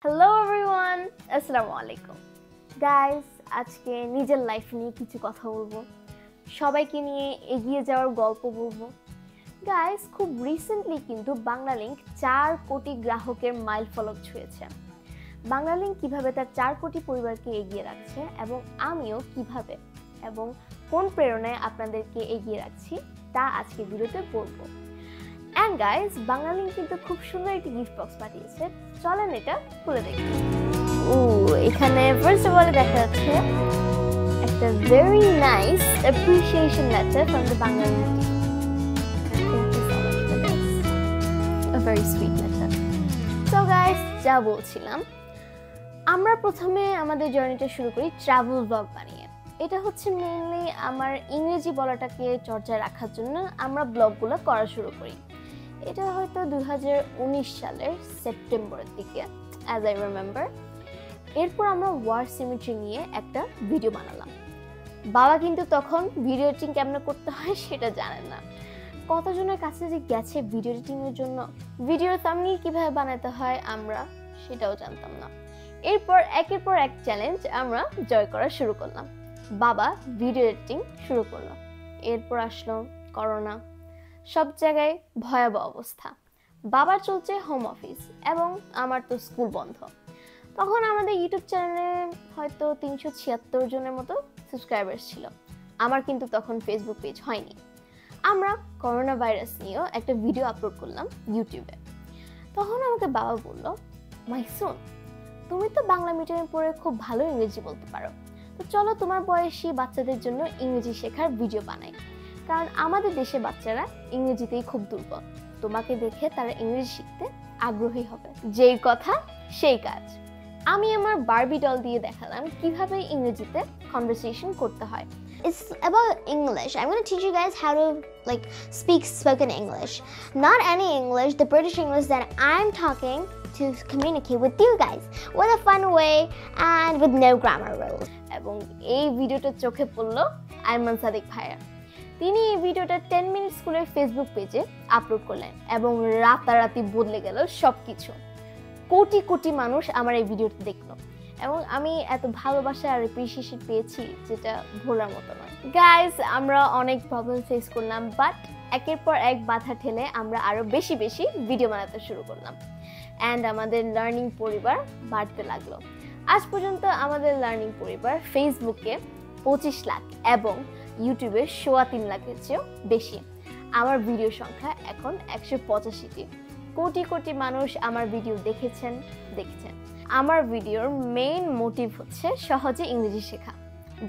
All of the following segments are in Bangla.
হ্যালো এভরিওয়ান, আসসালামু আলাইকুম গাইস। আজকে নিজের লাইফ নিয়ে কিছু কথা বলবো, সবাইকে নিয়ে এগিয়ে যাওয়ার গল্প বলবো। গাইস, খুব রিসেন্টলি কিন্তু বাংলা লিংক 4 কোটি গ্রাহকের মাইলফলক ছুঁয়েছে। বাংলা লিংক কিভাবে তার 4 কোটি পরিবারকে এগিয়ে রাখছে এবং আমিও কিভাবে এবং কোন প্রেরণায় আপনাদেরকে এগিয়ে রাখছি তা আজকে ভিডিওতে বলবো। এন্ড গাইস, বাংলা লিংক কিন্তু খুব সুন্দর একটি গিফট বক্স পাঠিয়েছে, চলেন এটা খুলে দেখি। এখানে ফার্স্ট অফ অল দেখা যাচ্ছে একটা very nice appreciation letter from the Bangla link. A very sweet letter. So guys, যা বলছিলাম, আমরা প্রথমে আমাদের জার্নিটা শুরু করি ট্রাভেল ব্লগ বানিয়ে। এটা হচ্ছে মেইনলি আমার ইংরেজি বলাটাকে চর্চায় রাখার জন্য আমরা ব্লগগুলো করা শুরু করি। এটা হয়তো 2019 সালের সেপ্টেম্বরের দিকে, অ্যাজ আই রিমেম্বার। এরপর আমরা ওয়ার সিমেট্রি নিয়ে একটা ভিডিও বানালাম। বাবা কিন্তু তখন ভিডিও এডিটিং কেমন করতে হয় সেটা জানেন না। কতজনের কাছে যে গেছে ভিডিও এডিটিংয়ের জন্য, ভিডিওর থাম্বনেইল কিভাবে বানাতে হয় আমরা সেটাও জানতাম না। এরপর একের পর এক চ্যালেঞ্জ আমরা জয় করা শুরু করলাম। বাবা ভিডিও এডিটিং শুরু করলো। এরপর আসলো করোনা, সব জায়গায় ভয়াবহ অবস্থা। বাবার চলছে হোম অফিস এবং আমার তো স্কুল বন্ধ। তখন আমাদের ইউটিউব চ্যানেলে হয়তো 376 জনের মতো সাবস্ক্রাইবার্স ছিল। আমার কিন্তু তখন ফেসবুক পেজ হয়নি। আমরা করোনা ভাইরাস নিয়েও একটা ভিডিও আপলোড করলাম ইউটিউবে। তখন আমাকে বাবা বলল, মাইসুন, তুমি তো বাংলা মিডিয়ামে পড়ে খুব ভালো ইংরেজি বলতে পারো, তো চলো তোমার বয়সী বাচ্চাদের জন্য ইংরেজি শেখার ভিডিও বানাই। কারণ আমাদের দেশে বাচ্চারা ইংরেজিতেই খুব দুর্বল, তোমাকে দেখে তারা ইংরেজি শিখতে আগ্রহী হবে। যেই কথা সেই কাজ। আমি আমার বারবি ডল দিয়ে দেখালাম কিভাবে ইংরেজিতে কনভারসেশন করতে হয়। It's about English. I'm going to teach you guys how to speak spoken English. Not any English, the British English that I'm talking to communicate with you guys with a fun way and with no grammar rules. এবং এই ভিডিওটা চোখে পড়লো আইমান সাদিক ভাইয়া। তিনি এই ভিডিওটা 10 মিনিট স্কুলের ফেসবুক পেজে আপলোড করলেন এবং রাতারাতি বদলে গেল সবকিছু। কোটি কোটি মানুষ আমার এই ভিডিওটা দেখলো এবং আমি এত ভালোবাসা আর অ্যাপ্রিসিয়েশন পেয়েছি যেটা ভোলার মতো নয়। গাইস, আমরা অনেক প্রবলেম ফেস করলাম, বাট একের পর এক বাধা ঠেলে আমরা আরো বেশি বেশি ভিডিও বানাতে শুরু করলাম অ্যান্ড আমাদের লার্নিং পরিবার বাড়তে লাগলো। আজ পর্যন্ত আমাদের লার্নিং পরিবার ফেসবুকে 25 লাখ এবং ইউটিউবে 3.25 লাখের চেয়েও বেশি। আমার ভিডিও সংখ্যা এখন 185টি। কোটি কোটি মানুষ আমার ভিডিও দেখেছেন। আমার ভিডিওর মেইন মোটিভ হচ্ছে সহজে ইংরেজি শেখা,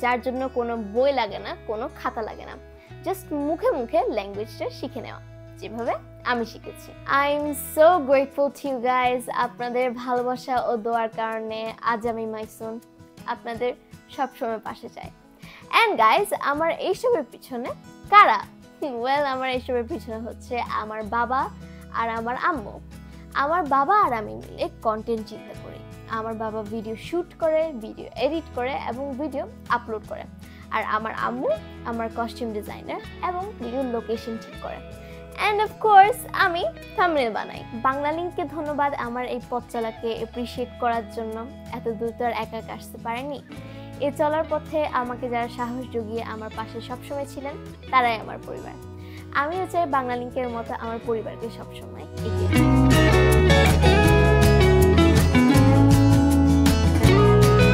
যার জন্য কোনো বই লাগে না, কোনো খাতা লাগে না, জাস্ট মুখে মুখে ল্যাঙ্গুয়েজটা শিখে নেওয়া, যেভাবে আমি শিখেছি। I am so grateful to you guys. আপনাদের ভালোবাসা ও দোয়ার কারণে আজ আমি মাইসুন আপনাদের সবসময় পাশে চাই। অ্যান্ড গাইজ, আমার এইসবের পিছনে কারা? ওয়েল, আমার এইসবের পিছনে হচ্ছে আমার বাবা আর আমার আম্মু। আমার বাবা আর আমি মিলে কন্টেন্ট চিন্তা করি। আমার বাবা ভিডিও শ্যুট করে, ভিডিও এডিট করে এবং ভিডিও আপলোড করে। আর আমার আম্মু আমার কস্টিউম ডিজাইনার এবং ভিডিও লোকেশন ঠিক করে। অ্যান্ড অফকোর্স আমি থাম্বনেইল বানাই। বাংলা লিংককে ধন্যবাদ আমার এই পথ চলাকে অ্যাপ্রিসিয়েট করার জন্য। এত দূর তো আর একা আসতে পারেনি। এই চলার পথে আমাকে যারা সাহস জুগিয়ে আমার পাশে সবসময় ছিলেন তারাই আমার পরিবার। আমিও চাই বাংলা লিংকের মতো আমার পরিবারকে সবসময় এগিয়ে